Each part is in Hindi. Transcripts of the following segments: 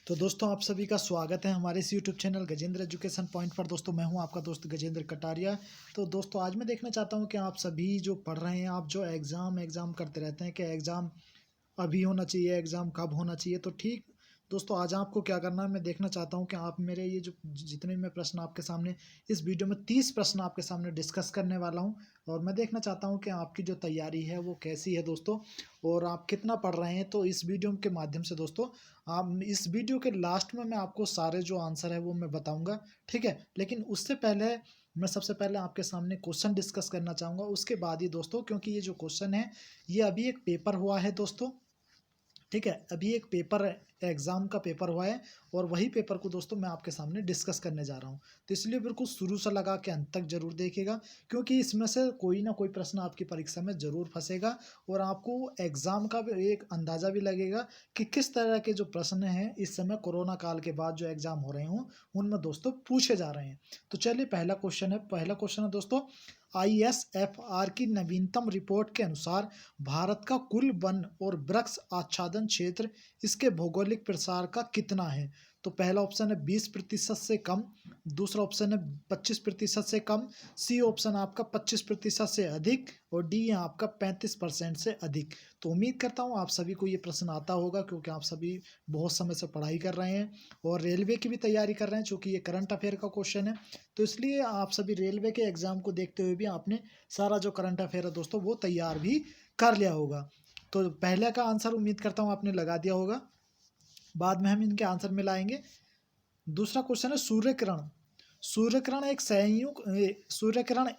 तो दोस्तों आप सभी का स्वागत है हमारे इस YouTube channel Gajendra education point पर। दोस्तों मैं हूं आपका दोस्त गजेंद्र कटारिया। तो दोस्तों आज मैं देखना चाहता हूं कि आप सभी जो पढ़ रहे हैं, आप जो एग्ज़ाम करते रहते हैं कि एग्ज़ाम अभी होना चाहिए, एग्ज़ाम कब होना चाहिए, तो ठीक दोस्तों आज आपको क्या करना है, मैं देखना चाहता हूँ कि आप मेरे ये जो जितने मैं प्रश्न आपके सामने इस वीडियो में 30 प्रश्न आपके सामने डिस्कस करने वाला हूँ। और मैं देखना चाहता हूँ कि आपकी जो तैयारी है वो कैसी है दोस्तों, और आप कितना पढ़ रहे हैं। तो इस वीडियो के माध्यम से दोस्तों आप इस वीडियो के लास्ट में मैं आपको सारे जो आंसर है वो मैं बताऊँगा, ठीक है। लेकिन उससे पहले मैं सबसे पहले आपके सामने क्वेश्चन डिस्कस करना चाहूँगा, उसके बाद ही दोस्तों, क्योंकि ये जो क्वेश्चन है ये अभी एक पेपर हुआ है दोस्तों, ठीक है। अभी एक पेपर एग्ज़ाम का पेपर हुआ है और वही पेपर को दोस्तों मैं आपके सामने डिस्कस करने जा रहा हूँ। तो इसलिए बिल्कुल शुरू से लगा के अंत तक ज़रूर देखिएगा, क्योंकि इसमें से कोई ना कोई प्रश्न आपकी परीक्षा में ज़रूर फंसेगा और आपको एग्ज़ाम का भी एक अंदाज़ा भी लगेगा कि किस तरह के जो प्रश्न हैं इस समय कोरोना काल के बाद जो एग्ज़ाम हो रहे हों उनमें दोस्तों पूछे जा रहे हैं। तो चलिए पहला क्वेश्चन है दोस्तों, ISFR की नवीनतम रिपोर्ट के अनुसार भारत का कुल वन और वृक्ष आच्छादन क्षेत्र इसके भौगोलिक प्रसार का कितना है। तो पहला ऑप्शन है 20% से कम, दूसरा ऑप्शन है 25% से कम, सी ऑप्शन आपका 25% से अधिक और डी है आपका 35% से अधिक। तो उम्मीद करता हूँ आप सभी को ये प्रश्न आता होगा, क्योंकि आप सभी बहुत समय से पढ़ाई कर रहे हैं और रेलवे की भी तैयारी कर रहे हैं, चूँकि ये करंट अफेयर का क्वेश्चन है। तो इसलिए आप सभी रेलवे के एग्जाम को देखते हुए भी आपने सारा जो करंट अफेयर है दोस्तों वो तैयार भी कर लिया होगा। तो पहले का आंसर उम्मीद करता हूँ आपने लगा दिया होगा, बाद में हम इनके आंसर मिलाएंगे। दूसरा क्वेश्चन है सूर्य किरण। सूर्य किरण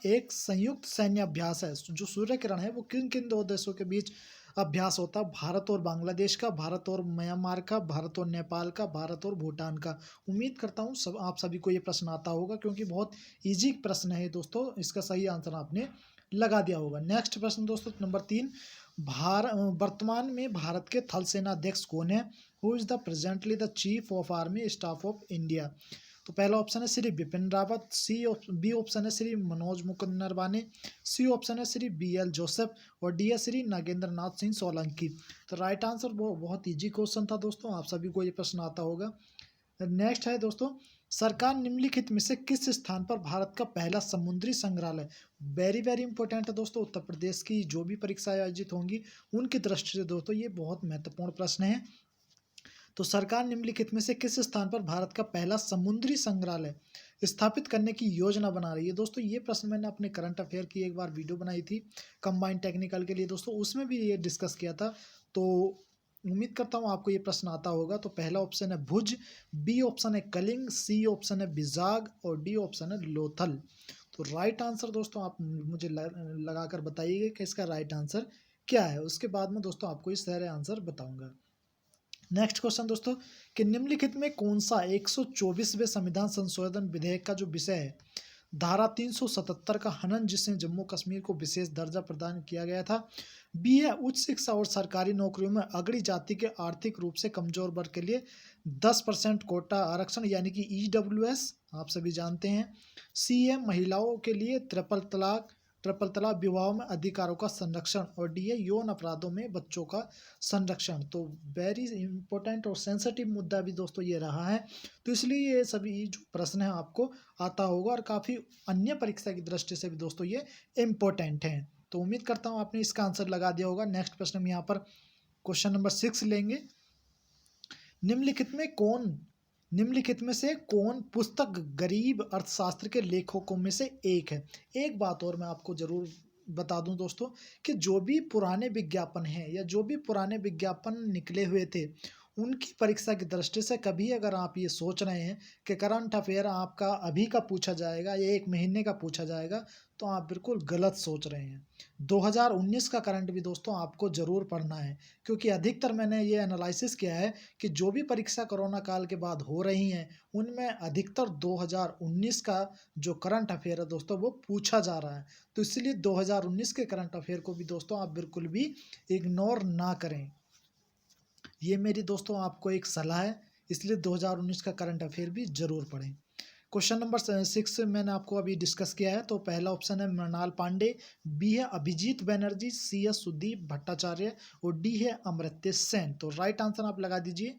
एक संयुक्त सैन्य अभ्यास है। जो सूर्य किरण है वो किन किन दो देशों के बीच अभ्यास होता है? भारत और बांग्लादेश का, भारत और म्यांमार का, भारत और नेपाल का, भारत और भूटान का। उम्मीद करता हूँ आप सभी को ये प्रश्न आता होगा, क्योंकि बहुत इजी प्रश्न है दोस्तों। इसका सही आंसर आपने लगा दिया होगा। नेक्स्ट प्रश्न दोस्तों नंबर 3, वर्तमान में भारत के थल सेना अध्यक्ष कौन है? Who is the presently the chief of army staff of India? तो पहला ऑप्शन है श्री बिपिन रावत, बी ऑप्शन है श्री मनोज मुकुंद नरवाने, सी ऑप्शन है श्री BL जोसेफ और डी है श्री नागेंद्र नाथ सिंह सोलंकी। तो राइट आंसर बहुत इजी क्वेश्चन था दोस्तों, आप सभी को ये प्रश्न आता होगा। नेक्स्ट है दोस्तों, सरकार निम्नलिखित में से किस स्थान पर भारत का पहला समुद्री संग्रहालय? वेरी वेरी इंपॉर्टेंट है दोस्तों, उत्तर प्रदेश की जो भी परीक्षाएं आयोजित होंगी उनकी दृष्टि से दोस्तों ये बहुत महत्वपूर्ण प्रश्न है। तो सरकार निम्नलिखित में से किस स्थान पर भारत का पहला समुद्री संग्रहालय स्थापित करने की योजना बना रही है? दोस्तों ये प्रश्न मैंने अपने करंट अफेयर की एक बार वीडियो बनाई थी कंबाइंड टेक्निकल के लिए दोस्तों, उसमें भी ये डिस्कस किया था। तो उम्मीद करता हूँ आपको ये प्रश्न आता होगा। तो पहला ऑप्शन है भुज, बी ऑप्शन है कलिंग, सी ऑप्शन है बिजाग और डी ऑप्शन है लोथल। तो राइट आंसर दोस्तों आप मुझे लगाकर बताइएगा कि इसका राइट आंसर क्या है। उसके बाद में दोस्तों आपको इस सारे आंसर बताऊंगा। नेक्स्ट क्वेश्चन दोस्तों, कि निम्नलिखित में कौन सा 124वें संविधान संशोधन विधेयक का जो विषय है धारा 377 का हनन, जिसमें जम्मू कश्मीर को विशेष दर्जा प्रदान किया गया था? बी है उच्च शिक्षा और सरकारी नौकरियों में अगड़ी जाति के आर्थिक रूप से कमजोर वर्ग के लिए 10% कोटा आरक्षण यानी कि EWS आप सभी जानते हैं। सी है महिलाओं के लिए ट्रिपल तलाक विवाहों में अधिकारों का संरक्षण और डी है यौन अपराधों में बच्चों का संरक्षण। तो वेरी इंपॉर्टेंट और सेंसिटिव मुद्दा भी दोस्तों ये रहा है, तो इसलिए ये सभी जो प्रश्न है आपको आता होगा और काफ़ी अन्य परीक्षा की दृष्टि से भी दोस्तों ये इम्पोर्टेंट हैं। तो उम्मीद करता हूँ आपने इसका आंसर लगा दिया होगा। नेक्स्ट प्रश्न हम यहाँ पर क्वेश्चन नंबर 6 लेंगे। निम्नलिखित में से कौन पुस्तक गरीब अर्थशास्त्र के लेखकों में से एक है? एक बात और मैं आपको जरूर बता दूं दोस्तों, कि जो भी पुराने विज्ञापन हैं या जो भी पुराने विज्ञापन निकले हुए थे उनकी परीक्षा की दृष्टि से कभी अगर आप ये सोच रहे हैं कि करंट अफेयर आपका अभी का पूछा जाएगा या एक महीने का पूछा जाएगा, तो आप बिल्कुल गलत सोच रहे हैं। 2019 का करंट भी दोस्तों आपको ज़रूर पढ़ना है, क्योंकि अधिकतर मैंने ये एनालिसिस किया है कि जो भी परीक्षा कोरोना काल के बाद हो रही हैं उनमें अधिकतर 2019 का जो करंट अफेयर है दोस्तों वो पूछा जा रहा है। तो इसलिए 2019 के करंट अफेयर को भी दोस्तों आप बिल्कुल भी इग्नोर ना करें। ये मेरी दोस्तों आपको एक सलाह है, इसलिए 2019 का करंट अफेयर भी जरूर पढ़ें। क्वेश्चन नंबर 6 मैंने आपको अभी डिस्कस किया है। तो पहला ऑप्शन है मृणाल पांडे, बी है अभिजीत बनर्जी, सी है सुदीप भट्टाचार्य और डी है अमर्त्य सेन। तो राइट आंसर आप लगा दीजिए।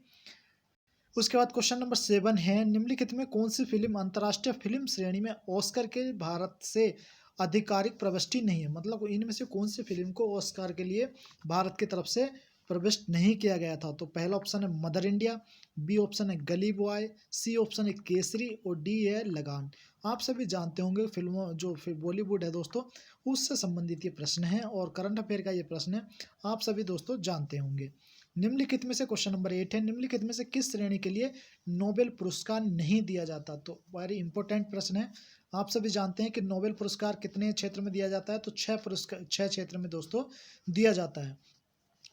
उसके बाद क्वेश्चन नंबर 7 है, निम्नलिखित में कौन सी फिल्म अंतर्राष्ट्रीय फिल्म श्रेणी में ऑस्कर के भारत से आधिकारिक प्रविष्टि नहीं है, मतलब इनमें से कौन सी फिल्म को ऑस्कर के लिए भारत की तरफ से प्रविष्ट नहीं किया गया था। तो पहला ऑप्शन है मदर इंडिया, बी ऑप्शन है गली बॉय, सी ऑप्शन है केसरी और डी है लगान। आप सभी जानते होंगे फिल्मों जो बॉलीवुड है दोस्तों, उससे संबंधित ये प्रश्न है और करंट अफेयर का ये प्रश्न है, आप सभी दोस्तों जानते होंगे। निम्नलिखित में से क्वेश्चन नंबर 8 है, निम्नलिखित में से किस श्रेणी के लिए नोबेल पुरस्कार नहीं दिया जाता। तो वेरी इंपॉर्टेंट प्रश्न है। आप सभी जानते हैं कि नोबेल पुरस्कार कितने क्षेत्र में दिया जाता है, तो 6 क्षेत्र में दोस्तों दिया जाता है।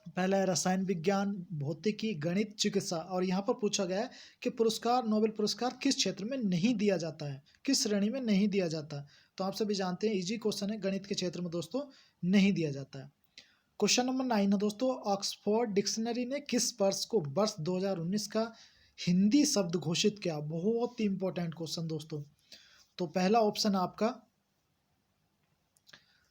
पहला है रसायन विज्ञान, भौतिकी, गणित, चिकित्सा। और यहाँ पर पूछा गया है कि पुरस्कार, नोबेल पुरस्कार किस क्षेत्र में नहीं दिया जाता है, किस श्रेणी में नहीं दिया जाता है। तो आप सभी जानते हैं, इजी क्वेश्चन है, गणित के क्षेत्र में दोस्तों नहीं दिया जाता है। क्वेश्चन नंबर 9 है दोस्तों, ऑक्सफोर्ड डिक्शनरी ने किस वर्ष को वर्ष 2019 का हिंदी शब्द घोषित किया। बहुत ही इंपॉर्टेंट क्वेश्चन दोस्तों। तो पहला ऑप्शन आपका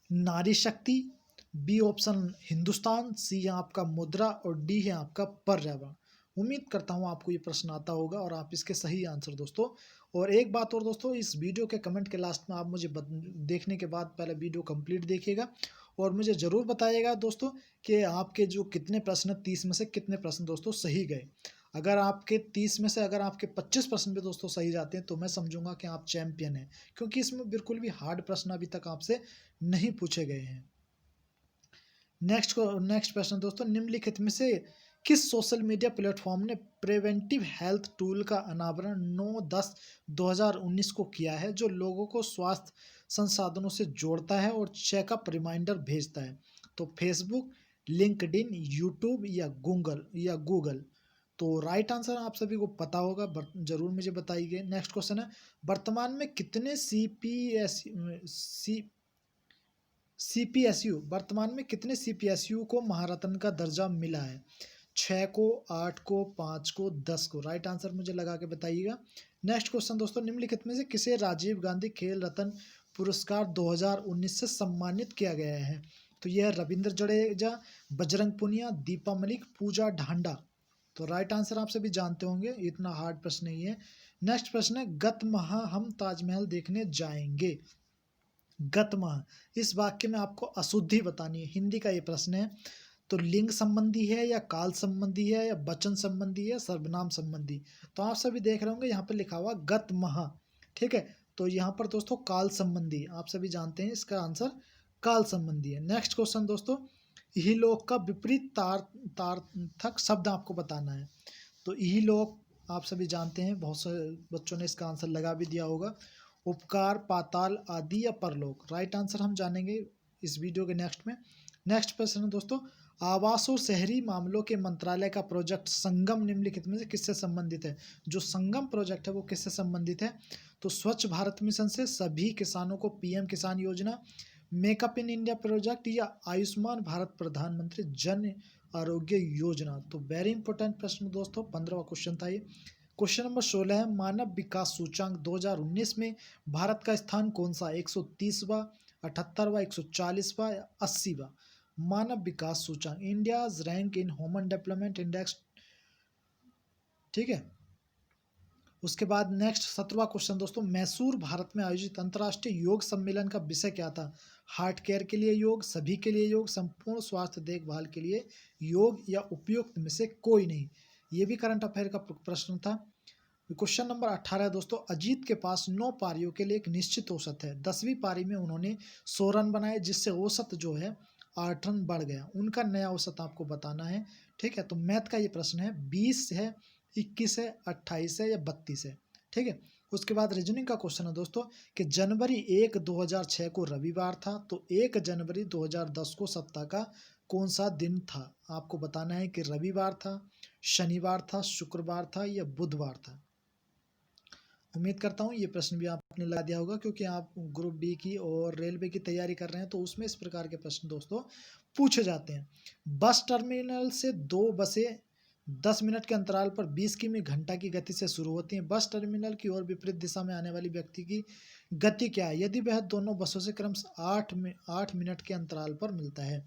नारी शक्ति, बी ऑप्शन हिंदुस्तान, सी है आपका मुद्रा और डी है आपका पर्यावरण। उम्मीद करता हूँ आपको ये प्रश्न आता होगा और आप इसके सही आंसर दोस्तों। और एक बात और दोस्तों, इस वीडियो के कमेंट के लास्ट में आप मुझे देखने के बाद पहले वीडियो कंप्लीट देखिएगा और मुझे ज़रूर बताइएगा दोस्तों कि आपके जो कितने प्रश्न, 30 में से कितने प्रश्न दोस्तों सही गए। अगर आपके 30 में से अगर आपके 25 प्रश्न भी दोस्तों सही जाते हैं तो मैं समझूंगा कि आप चैंपियन हैं, क्योंकि इसमें बिल्कुल भी हार्ड प्रश्न अभी तक आपसे नहीं पूछे गए हैं। नेक्स्ट प्रश्न दोस्तों, निम्नलिखित में से किस सोशल मीडिया प्लेटफॉर्म ने प्रिवेंटिव हेल्थ टूल का अनावरण 9/10/2019 को किया है, जो लोगों को स्वास्थ्य संसाधनों से जोड़ता है और चेकअप रिमाइंडर भेजता है। तो फेसबुक, लिंक्डइन, यूट्यूब या गूगल। तो राइट आंसर आप सभी को पता होगा, जरूर मुझे बताइए। नेक्स्ट क्वेश्चन है, वर्तमान में कितने सीपीएसयू वर्तमान में कितने सीपीएसयू को महारत्न का दर्जा मिला है। 6 को, 8 को, 5 को, 10 को। राइट आंसर मुझे लगा के बताइएगा। नेक्स्ट क्वेश्चन दोस्तों, निम्नलिखित में से किसे राजीव गांधी खेल रत्न पुरस्कार 2019 से सम्मानित किया गया है। तो यह रविंद्र जडेजा, बजरंग पुनिया, दीपा मलिक, पूजा ढांडा। तो राइट आंसर आप सभी जानते होंगे, इतना हार्ड प्रश्न नहीं है। नेक्स्ट प्रश्न है, गत माह हम ताजमहल देखने जाएंगे। गत माह, इस वाक्य में आपको अशुद्धि बतानी है, हिंदी का ये प्रश्न है। तो लिंग संबंधी है या काल संबंधी है या वचन संबंधी है, सर्वनाम संबंधी। तो आप सभी देख रहे होंगे यहाँ पर लिखा हुआ गत माह, ठीक है। तो यहाँ पर दोस्तों काल संबंधी, आप सभी जानते हैं इसका आंसर काल संबंधी है। नेक्स्ट क्वेश्चन दोस्तों, इहलोक का विपरीत तार्थक शब्द आपको बताना है। तो इहलोक आप सभी जानते हैं, बहुत सारे बच्चों ने इसका आंसर लगा भी दिया होगा। उपकार, पाताल, आदि या परलोक। राइट आंसर हम जानेंगे इस वीडियो के नेक्स्ट में। नेक्स्ट प्रश्न है दोस्तों, आवास और शहरी मामलों के मंत्रालय का प्रोजेक्ट संगम निम्नलिखित में से किससे संबंधित है। जो संगम प्रोजेक्ट है वो किससे संबंधित है। तो स्वच्छ भारत मिशन से, सभी किसानों को पीएम किसान योजना, मेकअप इन इंडिया प्रोजेक्ट या आयुष्मान भारत प्रधानमंत्री जन आरोग्य योजना। तो वेरी इंपॉर्टेंट प्रश्न दोस्तों, 15वां क्वेश्चन था ये। क्वेश्चन नंबर 16 है, मानव विकास सूचांक 2019 में भारत का स्थान कौन सा, 130वां, 78वां, 140वां या 80वां। मानव विकास सूचांक, India's rank in human development index, ठीक है। उसके बाद नेक्स्ट 17वां क्वेश्चन दोस्तों, मैसूर भारत में आयोजित अंतर्राष्ट्रीय योग सम्मेलन का विषय क्या था। हार्ट केयर के लिए योग, सभी के लिए योग, संपूर्ण स्वास्थ्य देखभाल के लिए योग या उपयुक्त में से कोई नहीं। ये भी करंट अफेयर का प्रश्न था। क्वेश्चन नंबर 18 है दोस्तों, अजीत के पास 9 पारियों के लिए एक निश्चित औसत है। 10वीं पारी में उन्होंने 100 रन बनाए, जिससे औसत जो है 8 रन बढ़ गया। उनका नया औसत आपको बताना है, ठीक है। तो मैथ का ये प्रश्न है, 20 है, 21 है, 28 है या 32 है, ठीक है। उसके बाद रीजनिंग का क्वेश्चन है दोस्तों कि जनवरी 1, 2006 को रविवार था, तो 1 जनवरी 2010 को सप्ताह का कौन सा दिन था। आपको बताना है कि रविवार था, शनिवार था, शुक्रवार था या बुधवार था। उम्मीद करता हूँ ये प्रश्न भी आपने लगा दिया होगा, क्योंकि आप ग्रुप डी की और रेलवे की तैयारी कर रहे हैं, तो उसमें इस प्रकार के प्रश्न दोस्तों पूछे जाते हैं। बस टर्मिनल से 2 बसें 10 मिनट के अंतराल पर 20 किमी घंटा की गति से शुरू होती हैं। बस टर्मिनल की ओर विपरीत दिशा में आने वाली व्यक्ति की गति क्या है, यदि वह दोनों बसों से क्रमशः 8 मिनट के अंतराल पर मिलता है।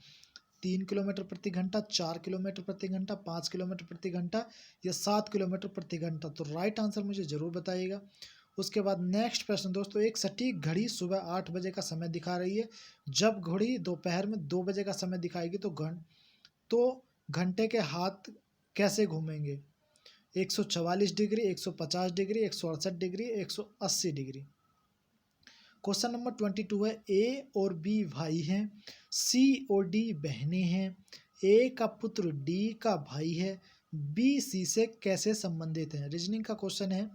3 किलोमीटर प्रति घंटा, 4 किलोमीटर प्रति घंटा, 5 किलोमीटर प्रति घंटा या 7 किलोमीटर प्रति घंटा? तो राइट आंसर मुझे ज़रूर बताइएगा। उसके बाद नेक्स्ट प्रश्न दोस्तों, एक सटीक घड़ी सुबह 8 बजे का समय दिखा रही है। जब घड़ी दोपहर में 2 बजे का समय दिखाएगी तो घंटे के हाथ कैसे घूमेंगे? 144 degree, 150 degree, 168 degree, 180 degree. Question number 22 है, ए और बी भाई हैं, सी और डी बहनें हैं, ए का पुत्र डी का भाई है, बी सी से कैसे संबंधित है? रीजनिंग का क्वेश्चन है,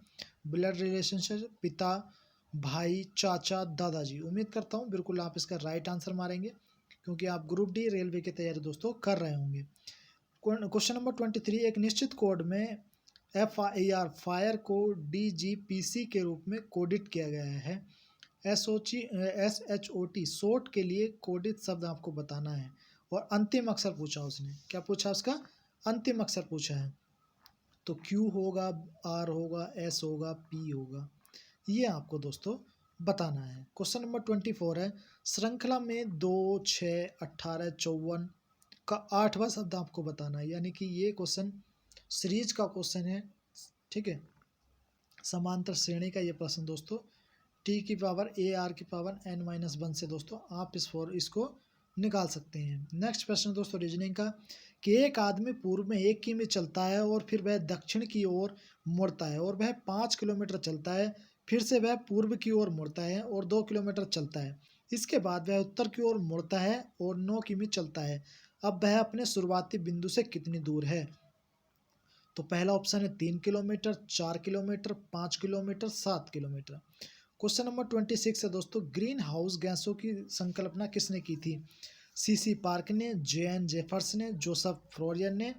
ब्लड रिलेशनशिप, पिता, भाई, चाचा, दादाजी। उम्मीद करता हूँ बिल्कुल आप इसका राइट आंसर मारेंगे, क्योंकि आप ग्रुप डी रेलवे की तैयारी दोस्तों कर रहे होंगे। क्वेश्चन नंबर 23, एक निश्चित कोड में FIR फायर को DGPC के रूप में कोडित किया गया है। SHOT शॉर्ट के लिए कोडित शब्द आपको बताना है, और अंतिम अक्षर पूछा उसने। क्या पूछा? उसका अंतिम अक्षर पूछा है। तो Q होगा, R होगा, S होगा, P होगा, ये आपको दोस्तों बताना है। क्वेश्चन नंबर 24 है, श्रृंखला में 2, 6, 18, 54 का 8वां शब्द आपको बताना है। यानी कि ये क्वेश्चन सीरीज का क्वेश्चन है, ठीक है, समांतर श्रेणी का ये प्रश्न दोस्तों। T की पावर AR की पावर N-1 से दोस्तों आप इसको निकाल सकते हैं। नेक्स्ट प्रश्न दोस्तों रीजनिंग का, कि एक आदमी पूर्व में 1 किमी चलता है और फिर वह दक्षिण की ओर मुड़ता है और वह 5 किलोमीटर चलता है, फिर से वह पूर्व की ओर मुड़ता है और 2 किलोमीटर चलता है। इसके बाद वह उत्तर की ओर मुड़ता है और 9 किमी चलता है। अब वह अपने शुरुआती बिंदु से कितनी दूर है? तो पहला ऑप्शन है 3 kilometre, 4 kilometre, 5 kilometre, 7 kilometre. Question number 26 है दोस्तों, ग्रीन हाउस गैसों की संकल्पना किसने की थी? CC पार्क ने, JN जेफर्स ने, जोसेफ फ्लोरियर ने,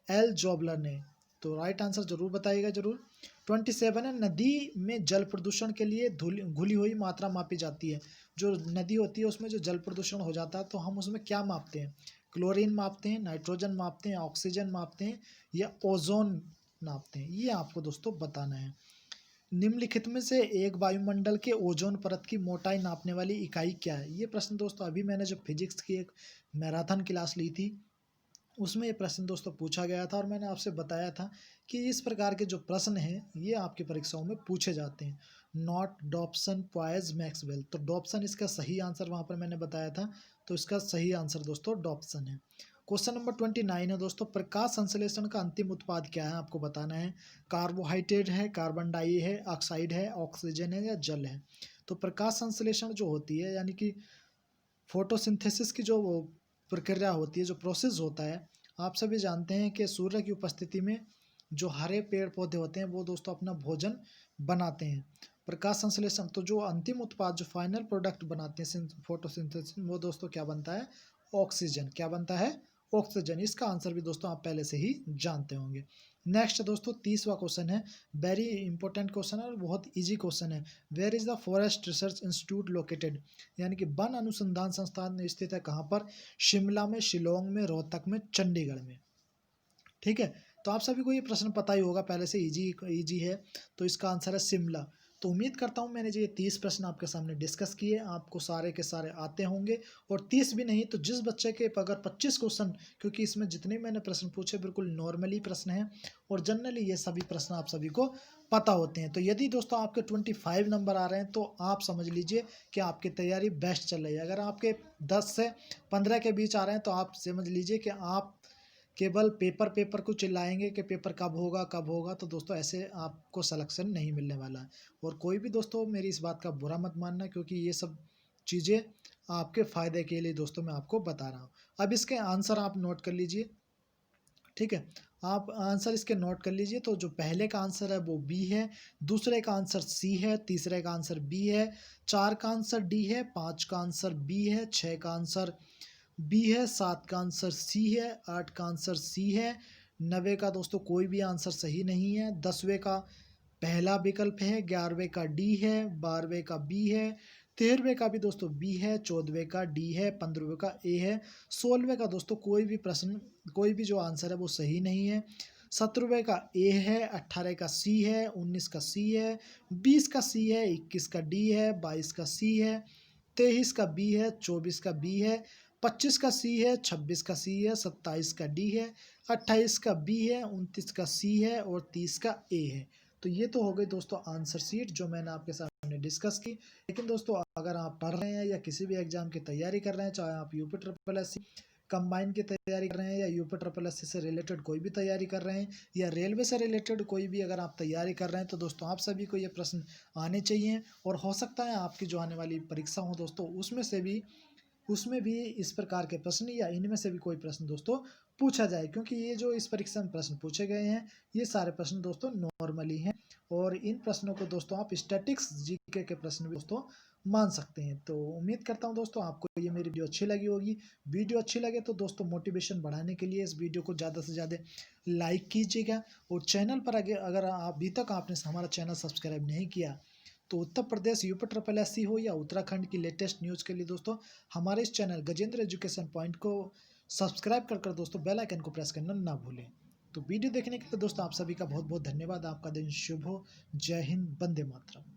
L जॉबलर ने? तो राइट आंसर जरूर बताइएगा जरूर। 27 है, नदी में जल प्रदूषण के लिए घुली हुई मात्रा मापी जाती है। जो नदी होती है उसमें जो जल प्रदूषण हो जाता है तो हम उसमें क्या मापते हैं? क्लोरीन मापते हैं, नाइट्रोजन मापते हैं, ऑक्सीजन मापते हैं या ओजोन नापते हैं? ये आपको दोस्तों बताना है। निम्नलिखित में से एक वायुमंडल के ओजोन परत की मोटाई नापने वाली इकाई क्या है? ये प्रश्न दोस्तों अभी मैंने जो फिजिक्स की एक मैराथन क्लास ली थी उसमें ये प्रश्न दोस्तों पूछा गया था, और मैंने आपसे बताया था कि इस प्रकार के जो प्रश्न हैं ये आपकी परीक्षाओं में पूछे जाते हैं। Knot, Dobson, poise, maxwell. तो डॉप्सन इसका सही आंसर वहाँ पर मैंने बताया था, तो इसका सही आंसर दोस्तों डॉप्सन है। क्वेश्चन नंबर 29 है दोस्तों, प्रकाश संश्लेषण का अंतिम उत्पाद क्या है? आपको बताना है। कार्बोहाइड्रेट है, कार्बन डाई है, ऑक्साइड है, ऑक्सीजन है या जल है? तो प्रकाश संश्लेषण जो होती है यानी कि फोटोसिंथेसिस की जो प्रक्रिया होती है, जो प्रोसेस होता है, आप सभी जानते हैं कि सूर्य की उपस्थिति में जो हरे पेड़ पौधे होते हैं वो दोस्तों अपना भोजन बनाते हैं। प्रकाश संश्लेषण, तो जो अंतिम उत्पाद, जो फाइनल प्रोडक्ट बनाते हैं फोटोसिंथेसिस, वो दोस्तों क्या बनता है? ऑक्सीजन। क्या बनता है? ऑक्सीजन। इसका आंसर भी दोस्तों आप पहले से ही जानते होंगे। नेक्स्ट दोस्तों 30वां क्वेश्चन है, वेरी इंपॉर्टेंट क्वेश्चन है और बहुत इजी क्वेश्चन है। Where is the forest research institute located? यानी कि वन अनुसंधान संस्थान स्थित है कहाँ पर? शिमला में, शिलोंग में, रोहतक में, चंडीगढ़ में। ठीक है, तो आप सभी को ये प्रश्न पता ही होगा, पहले से इजी है, तो इसका आंसर है शिमला। तो उम्मीद करता हूँ मैंने जो ये 30 प्रश्न आपके सामने डिस्कस किए आपको सारे के सारे आते होंगे, और 30 भी नहीं तो जिस बच्चे के अगर 25 क्वेश्चन, क्योंकि इसमें जितने मैंने प्रश्न पूछे बिल्कुल नॉर्मली प्रश्न हैं और जनरली ये सभी प्रश्न आप सभी को पता होते हैं। तो यदि दोस्तों आपके 25 नंबर आ रहे हैं तो आप समझ लीजिए कि आपकी तैयारी बेस्ट चल रही है। अगर आपके 10 से 15 के बीच आ रहे हैं तो आप समझ लीजिए कि आप केवल पेपर को चिल्लाएंगे कि पेपर कब होगा, तो दोस्तों ऐसे आपको सिलेक्शन नहीं मिलने वाला है। और कोई भी दोस्तों मेरी इस बात का बुरा मत मानना, क्योंकि ये सब चीज़ें आपके फ़ायदे के लिए दोस्तों मैं आपको बता रहा हूँ। अब इसके आंसर आप नोट कर लीजिए, ठीक है, आप आंसर इसके नोट कर लीजिए। तो जो पहले का आंसर है वो बी है, दूसरे का आंसर सी है, तीसरे का आंसर बी है, 4 का आंसर डी है, 5 का आंसर बी है, 6 का आंसर बी है, 7 का आंसर सी है, 8 का आंसर सी है, 9वें का दोस्तों कोई भी आंसर सही नहीं है, 10वें का पहला विकल्प है, 11वें का डी है, 12वें का बी है, 13वें का भी दोस्तों बी है, 14वें का डी है, 15वें का ए है, 16वें का दोस्तों कोई भी जो आंसर है वो सही नहीं है, 17वें का ए है, 18 का सी है, 19 का सी है, 20 का सी है, 21 का डी है, 22 का सी है, 23 का बी है, 24 का बी है, 25 का सी है, 26 का सी है, 27 का डी है, 28 का बी है, 29 का सी है और 30 का ए है। तो ये तो हो गई दोस्तों आंसर शीट जो मैंने आपके सामने डिस्कस की। लेकिन दोस्तों अगर आप पढ़ रहे हैं या किसी भी एग्जाम की तैयारी कर रहे हैं, चाहे आप UP triple S C combine की तैयारी कर रहे हैं या यूपी ट्रिपल एस सी से रिलेटेड कोई भी तैयारी कर रहे हैं या रेलवे से रिलेटेड कोई भी अगर आप तैयारी कर रहे हैं, तो दोस्तों आप सभी को ये प्रश्न आने चाहिए। और हो सकता है आपकी जो आने वाली परीक्षा हो दोस्तों उसमें भी इस प्रकार के प्रश्न या इनमें से भी कोई प्रश्न दोस्तों पूछा जाए, क्योंकि ये जो इस परीक्षा में प्रश्न पूछे गए हैं ये सारे प्रश्न दोस्तों नॉर्मली हैं। और इन प्रश्नों को दोस्तों आप स्टैटिक्स जीके के प्रश्न भी दोस्तों मान सकते हैं। तो उम्मीद करता हूं दोस्तों आपको ये मेरी वीडियो अच्छी लगी होगी। वीडियो अच्छी लगे तो दोस्तों मोटिवेशन बढ़ाने के लिए इस वीडियो को ज़्यादा से ज़्यादा लाइक कीजिएगा। और चैनल पर अगर अभी तक आपने हमारा चैनल सब्सक्राइब नहीं किया तो Uttar Pradesh UP triple S सी हो या उत्तराखंड की लेटेस्ट न्यूज़ के लिए दोस्तों हमारे इस चैनल गजेंद्र एजुकेशन पॉइंट को सब्सक्राइब कर दोस्तों बेल आइकन को प्रेस करना ना भूलें। तो वीडियो देखने के लिए दोस्तों आप सभी का बहुत बहुत धन्यवाद। आपका दिन शुभ हो। जय हिंद, वंदे मातरम।